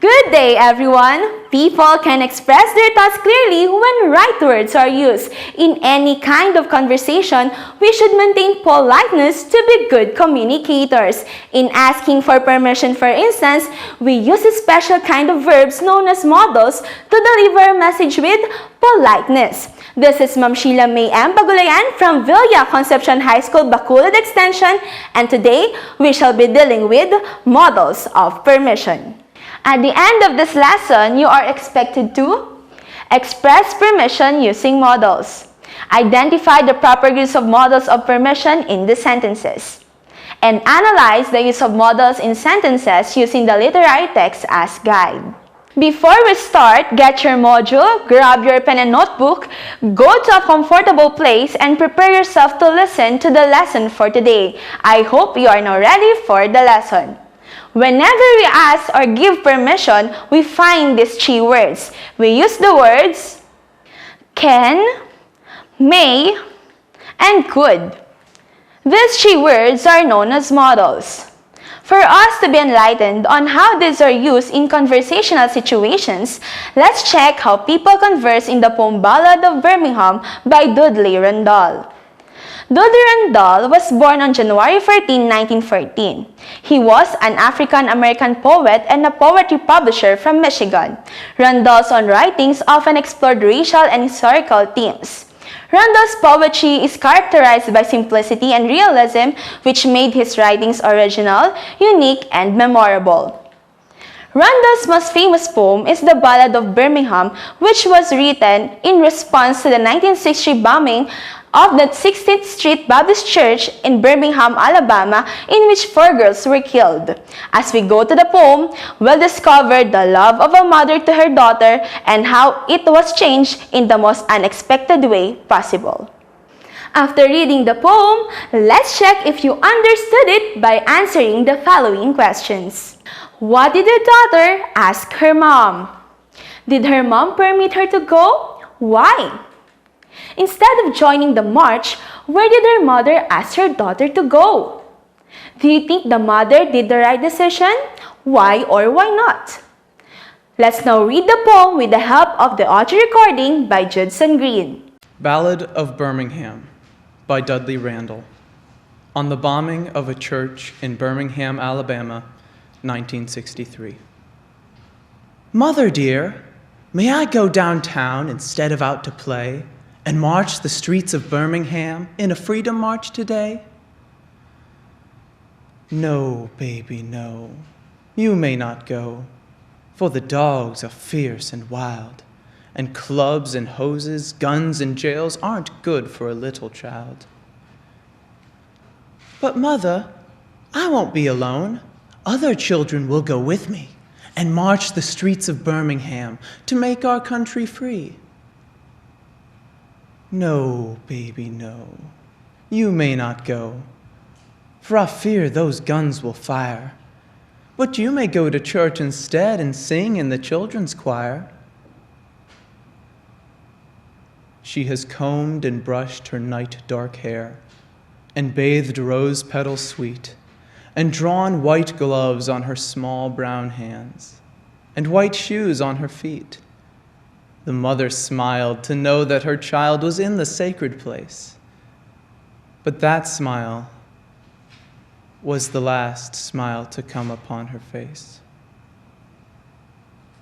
Good day, everyone! People can express their thoughts clearly when right words are used. In any kind of conversation, we should maintain politeness to be good communicators. In asking for permission, for instance, we use a special kind of verbs known as modals to deliver a message with politeness. This is Ma'am Sheila May M. Cauayan from Villa Concepcion High School, Bacolod Extension, and today we shall be dealing with modals of permission. At the end of this lesson, you are expected to express permission using modals, identify the proper use of modals of permission in the sentences, and analyze the use of modals in sentences using the literary text as guide. Before we start, get your module, grab your pen and notebook, go to a comfortable place, and prepare yourself to listen to the lesson for today. I hope you are now ready for the lesson. Whenever we ask or give permission, we find these three words. We use the words can, may, and could. These three words are known as modals. For us to be enlightened on how these are used in conversational situations, let's check how people converse in the poem Ballad of Birmingham by Dudley Randall. Dudley Randall was born on January 14, 1914. He was an African-American poet and a poetry publisher from Michigan. Randall's own writings often explored racial and historical themes. Randall's poetry is characterized by simplicity and realism, which made his writings original, unique, and memorable. Randall's most famous poem is the Ballad of Birmingham, which was written in response to the 1960 bombing of the 16th Street Baptist Church in Birmingham, Alabama, in which 4 girls were killed. As we go to the poem, we'll discover the love of a mother to her daughter and how it was changed in the most unexpected way possible. After reading the poem, let's check if you understood it by answering the following questions. What did the daughter ask her mom? Did her mom permit her to go? Why? Instead of joining the march, where did her mother ask her daughter to go? Do you think the mother did the right decision? Why or why not? Let's now read the poem with the help of the audio recording by Judson Green. Ballad of Birmingham by Dudley Randall. On the bombing of a church in Birmingham, Alabama, 1963. Mother dear, may I go downtown instead of out to play and march the streets of Birmingham in a freedom march today? No, baby, no, you may not go, for the dogs are fierce and wild, and clubs and hoses, guns and jails aren't good for a little child. But mother, I won't be alone. Other children will go with me and march the streets of Birmingham to make our country free. No, baby, no, you may not go, for I fear those guns will fire. But you may go to church instead and sing in the children's choir. She has combed and brushed her night dark hair, and bathed rose petals sweet, and drawn white gloves on her small brown hands, and white shoes on her feet. The mother smiled to know that her child was in the sacred place. But that smile was the last smile to come upon her face.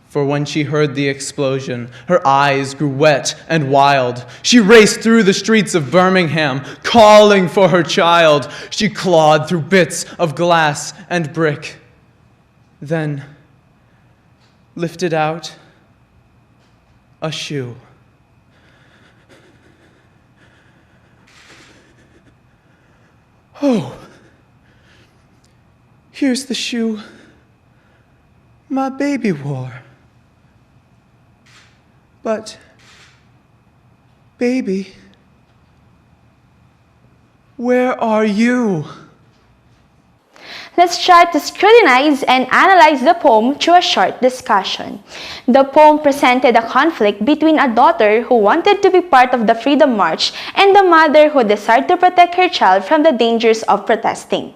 For when she heard the explosion, her eyes grew wet and wild. She raced through the streets of Birmingham, calling for her child. She clawed through bits of glass and brick, then lifted out a shoe. Oh, here's the shoe my baby wore. But, baby, where are you? Let's try to scrutinize and analyze the poem through a short discussion. The poem presented a conflict between a daughter who wanted to be part of the Freedom March and the mother who desired to protect her child from the dangers of protesting.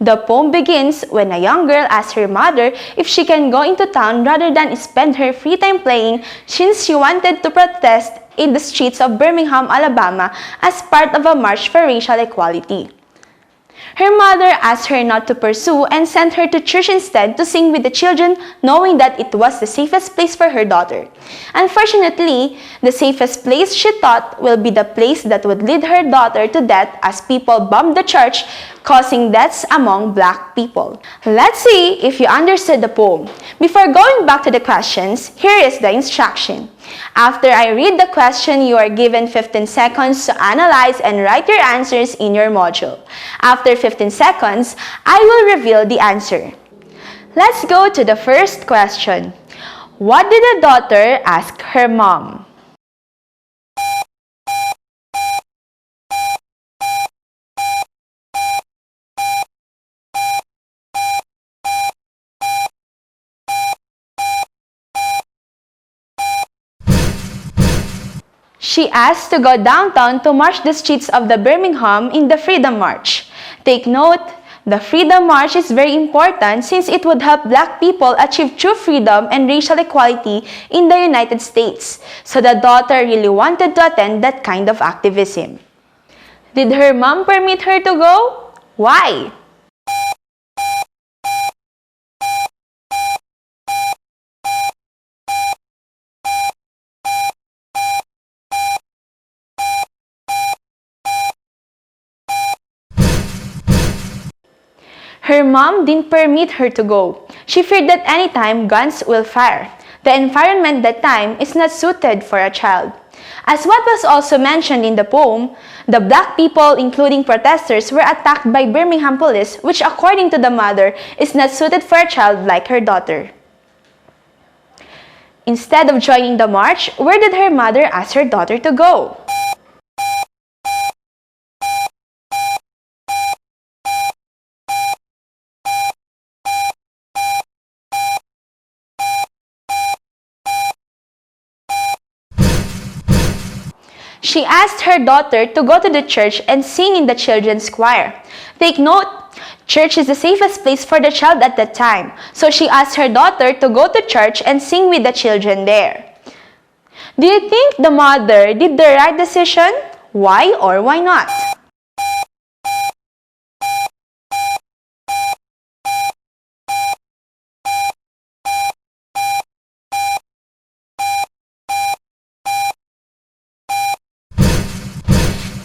The poem begins when a young girl asks her mother if she can go into town rather than spend her free time playing, since she wanted to protest in the streets of Birmingham, Alabama as part of a march for racial equality. Her mother asked her not to pursue and sent her to church instead to sing with the children, knowing that it was the safest place for her daughter. Unfortunately, the safest place she thought will be the place that would lead her daughter to death as people bombed the church, causing deaths among Black people. Let's see if you understood the poem. Before going back to the questions, here is the instruction. After I read the question, you are given 15 seconds to analyze and write your answers in your module. After 15 seconds, I will reveal the answer. Let's go to the first question. What did the daughter ask her mom? She asked to go downtown to march the streets of the Birmingham in the Freedom March. Take note, the Freedom March is very important since it would help Black people achieve true freedom and racial equality in the United States. So the daughter really wanted to attend that kind of activism. Did her mom permit her to go? Why? Her mom didn't permit her to go. She feared that anytime guns will fire. The environment that time is not suited for a child. As what was also mentioned in the poem, the Black people, including protesters, were attacked by Birmingham police, which according to the mother is not suited for a child like her daughter. Instead of joining the march, where did her mother ask her daughter to go? She asked her daughter to go to the church and sing in the children's choir. Take note, church is the safest place for the child at that time, so she asked her daughter to go to church and sing with the children there. Do you think the mother did the right decision? Why or why not?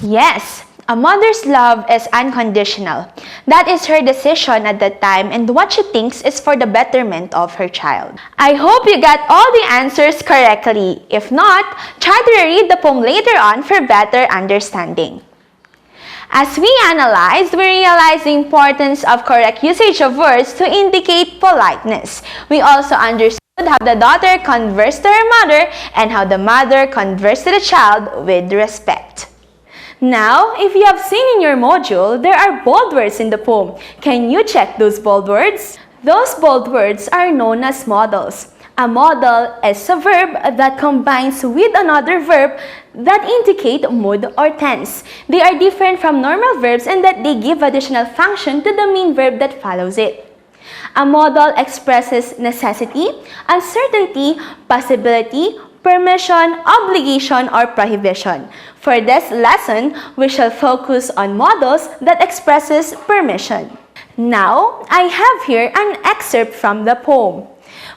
Yes, a mother's love is unconditional. That is her decision at that time and what she thinks is for the betterment of her child. I hope you got all the answers correctly. If not, try to reread the poem later on for better understanding. As we analyzed, we realized the importance of correct usage of words to indicate politeness. We also understood how the daughter conversed to her mother and how the mother conversed to the child with respect. Now, if you have seen in your module, there are bold words in the poem. Can you check those bold words? Those bold words are known as modals. A modal is a verb that combines with another verb that indicate mood or tense. They are different from normal verbs in that they give additional function to the main verb that follows it. A modal expresses necessity, uncertainty, possibility, permission, obligation, or prohibition. For this lesson, we shall focus on modals that expresses permission. Now, I have here an excerpt from the poem.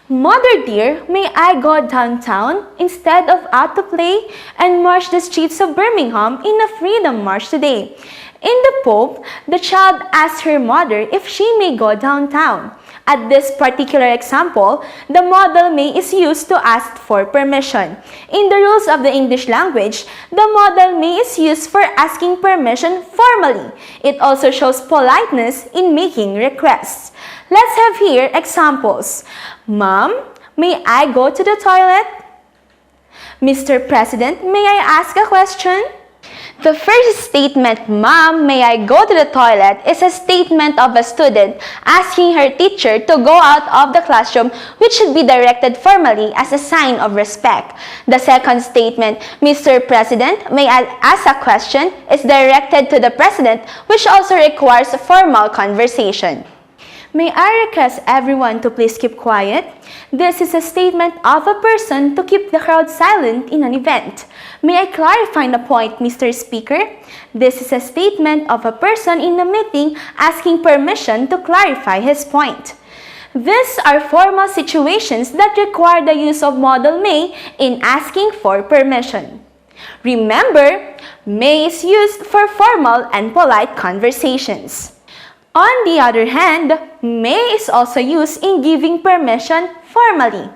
Mother dear, may I go downtown instead of out to play and march the streets of Birmingham in a freedom march today? In the poem, the child asks her mother if she may go downtown. At this particular example, the modal may is used to ask for permission. In the rules of the English language, the modal may is used for asking permission formally. It also shows politeness in making requests. Let's have here examples. Mom, may I go to the toilet? Mr. President, may I ask a question? The first statement, "Mom, may I go to the toilet?" is a statement of a student asking her teacher to go out of the classroom, which should be directed formally as a sign of respect. The second statement, "Mr. President, may I ask a question?" is directed to the president, which also requires a formal conversation. May I request everyone to please keep quiet? This is a statement of a person to keep the crowd silent in an event. May I clarify the point, Mr. Speaker? This is a statement of a person in a meeting asking permission to clarify his point. These are formal situations that require the use of modal may in asking for permission. Remember, may is used for formal and polite conversations. On the other hand, may is also used in giving permission formally.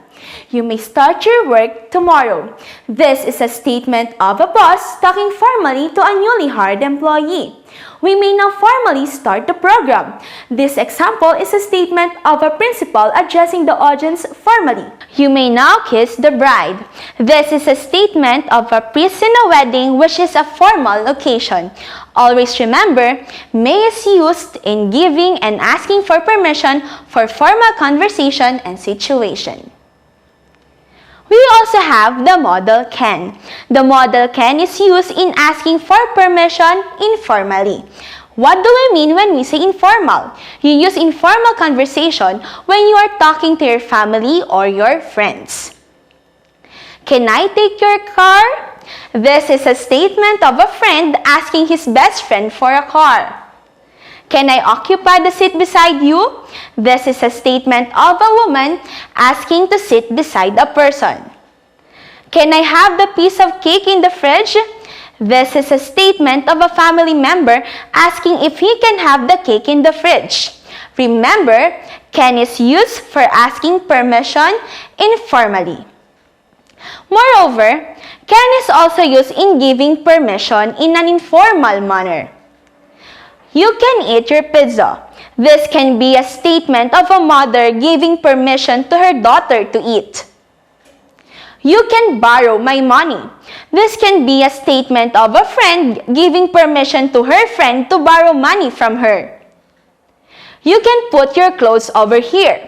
You may start your work tomorrow. This is a statement of a boss talking formally to a newly hired employee. We may now formally start the program. This example is a statement of a principal addressing the audience formally. You may now kiss the bride. This is a statement of a priest in a wedding, which is a formal occasion. Always remember, may is used in giving and asking for permission for formal conversation and situation. We also have the modal can. The modal can is used in asking for permission informally. What do we mean when we say informal? You use informal conversation when you are talking to your family or your friends. Can I take your car? This is a statement of a friend asking his best friend for a car. Can I occupy the seat beside you? This is a statement of a woman asking to sit beside a person. Can I have the piece of cake in the fridge? This is a statement of a family member asking if he can have the cake in the fridge. Remember, can is used for asking permission informally. Moreover, can is also used in giving permission in an informal manner. You can eat your pizza. This can be a statement of a mother giving permission to her daughter to eat. You can borrow my money. This can be a statement of a friend giving permission to her friend to borrow money from her. You can put your clothes over here.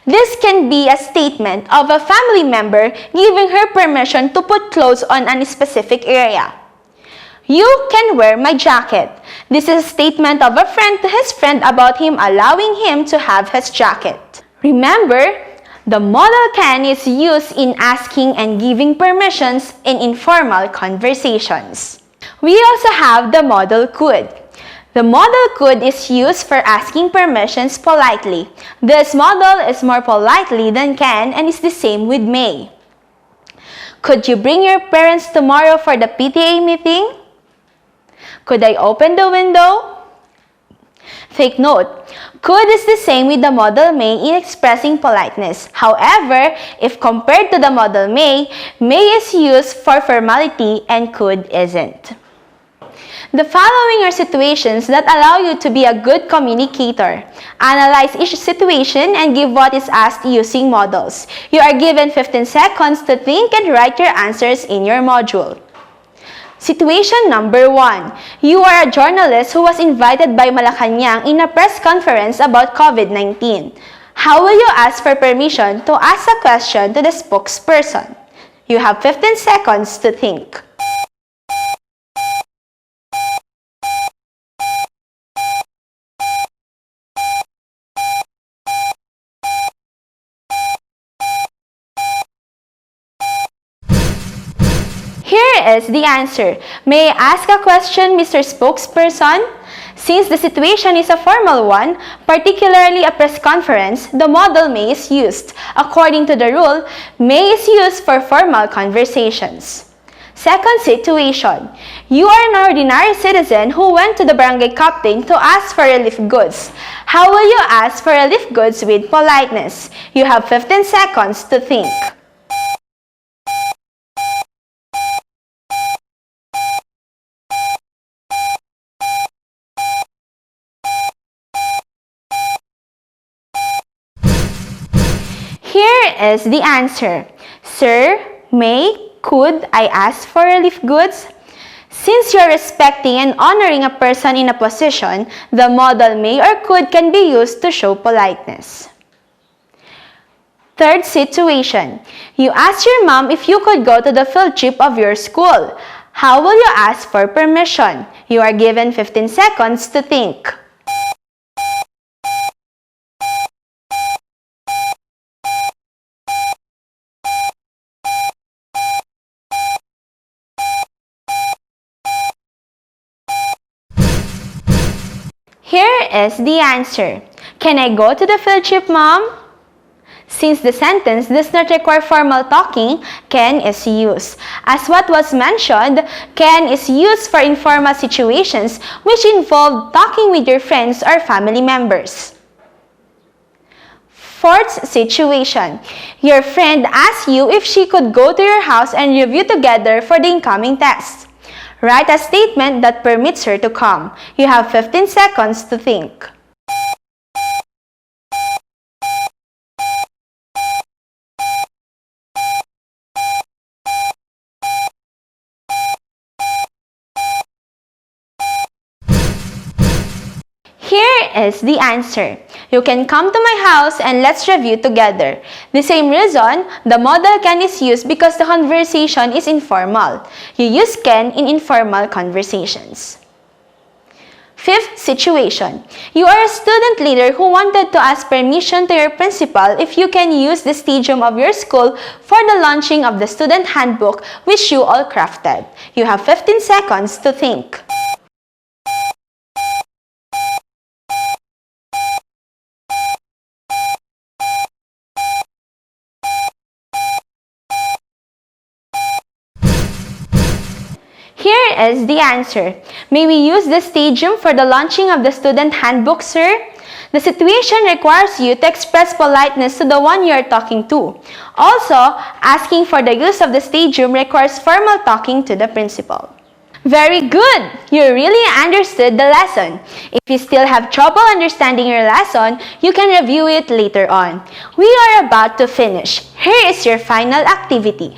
This can be a statement of a family member giving her permission to put clothes on a specific area. You can wear my jacket. This is a statement of a friend to his friend about him allowing him to have his jacket. Remember, the modal can is used in asking and giving permissions in informal conversations. We also have the modal could. The modal could is used for asking permissions politely. This modal is more politely than can and is the same with may. Could you bring your parents tomorrow for the PTA meeting? Could I open the window? Take note, could is the same with the modal may in expressing politeness. However, if compared to the modal may is used for formality and could isn't. The following are situations that allow you to be a good communicator. Analyze each situation and give what is asked using modals. You are given 15 seconds to think and write your answers in your module. Situation number 1. You are a journalist who was invited by Malacanang in a press conference about COVID-19. How will you ask for permission to ask a question to the spokesperson? You have 15 seconds to think. Here is the answer. May I ask a question, Mr. Spokesperson? Since the situation is a formal one, particularly a press conference, the modal may is used. According to the rule, may is used for formal conversations. Second situation. You are an ordinary citizen who went to the barangay captain to ask for relief goods. How will you ask for relief goods with politeness? You have 15 seconds to think. Here is the answer. Sir, may, could I ask for relief goods? Since you're respecting and honoring a person in a position, the modal may or could can be used to show politeness. Third situation, you ask your mom if you could go to the field trip of your school. How will you ask for permission? You are given 15 seconds to think. Here is the answer. Can I go to the field trip, Mom? Since the sentence does not require formal talking, can is used. As what was mentioned, can is used for informal situations which involve talking with your friends or family members. Fourth situation, your friend asks you if she could go to your house and review together for the incoming test. Write a statement that permits her to come. You have 15 seconds to think. Here is the answer. You can come to my house and let's review together. The same reason, the modal can is used because the conversation is informal. You use can in informal conversations. Fifth situation. You are a student leader who wanted to ask permission to your principal if you can use the stadium of your school for the launching of the student handbook which you all crafted. You have 15 seconds to think. Here is the answer. May we use the stadium for the launching of the student handbook, sir? The situation requires you to express politeness to the one you are talking to. Also, asking for the use of the stadium requires formal talking to the principal. Very good! You really understood the lesson. If you still have trouble understanding your lesson, you can review it later on. We are about to finish. Here is your final activity.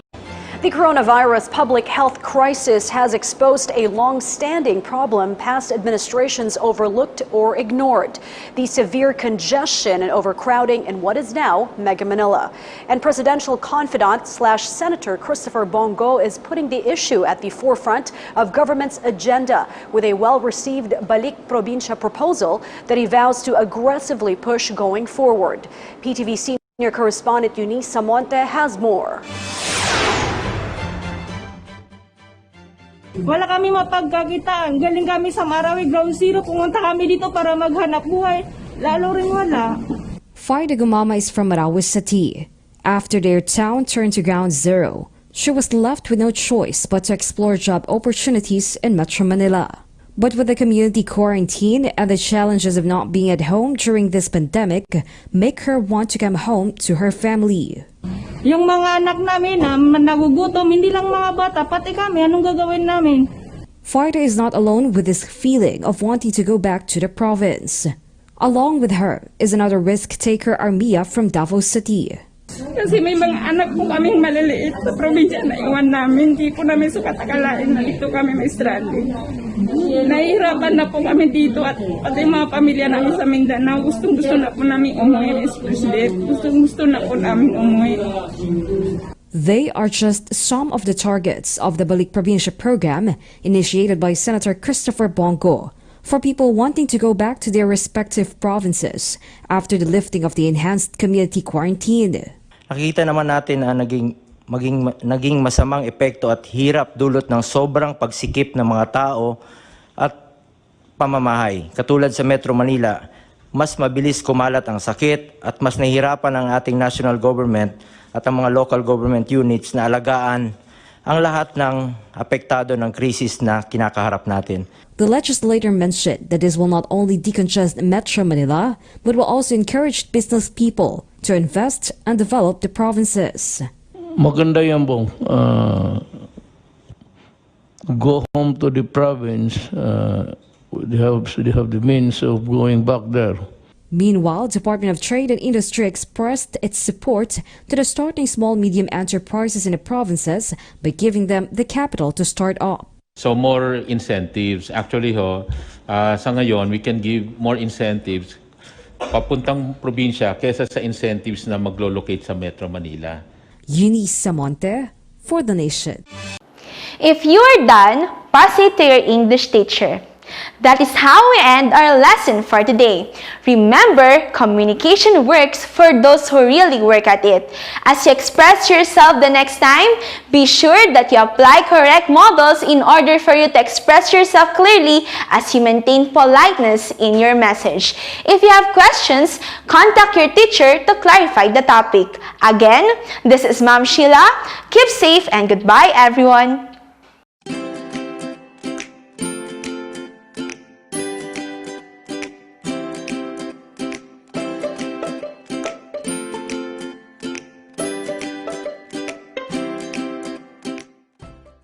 The coronavirus public health crisis has exposed a long-standing problem past administrations overlooked or ignored: the severe congestion and overcrowding in what is now Mega Manila. And presidential confidant / Senator Christopher Bongo is putting the issue at the forefront of government's agenda with a well-received Balik Probinsya proposal that he vows to aggressively push going forward. PTV senior correspondent Eunice Samonte has more. Wala kami mapagkakitaan. Galing kami sa Marawi, Ground Zero. Pumunta kami dito para maghanap buhay. Lalo rin wala. Farida Gumama is from Marawi City. After their town turned to Ground Zero, she was left with no choice but to explore job opportunities in Metro Manila. But with the community quarantine and the challenges of not being at home during this pandemic make her want to come home to her family. Yung mga anak namin na nagugutom, hindi lang mga bata, pati kami, anong gagawin namin? Farida is not alone with this feeling of wanting to go back to the province. Along with her is another risk-taker, Armia from Davao City. Kasi may mga anak po kaming maliliit sa probinsya na iwan namin. Hindi po namin sukat akalain na dito kami may stranding. Nahihirapan na po kami dito at pati mga pamilya namin sa Mindanao. Gustong-gusto na po namin umuwi, especially. Gustong-gusto na po namin umuwi. They are just some of the targets of the Balik Probinsya program initiated by Senator Christopher Bongo for people wanting to go back to their respective provinces after the lifting of the enhanced community quarantine. Nakikita naman natin na naging masamang epekto at hirap dulot ng sobrang pagsikip ng mga tao at pamamahay. Katulad sa Metro Manila, mas mabilis kumalat ang sakit at mas nahihirapan ang ating national government at ang mga local government units na alagaan ang lahat ng apektado ng krisis na kinakaharap natin. The legislator mentioned that this will not only decongest Metro Manila, but will also encourage business people to invest and develop the provinces. Maganda yan bong. Go home to the province. They have the means of going back there. Meanwhile, Department of Trade and Industry expressed its support to the starting small-medium enterprises in the provinces by giving them the capital to start up. So more incentives. Actually sa ngayon, we can give more incentives papuntang probinsya kesa sa incentives na maglo-locate sa Metro Manila. Eunice Samonte for The Nation. If you are done, pass it to your English teacher. That is how we end our lesson for today. Remember, communication works for those who really work at it. As you express yourself the next time, be sure that you apply correct models in order for you to express yourself clearly as you maintain politeness in your message. If you have questions, contact your teacher to clarify the topic. Again, this is Ma'am Sheila. Keep safe and goodbye, everyone.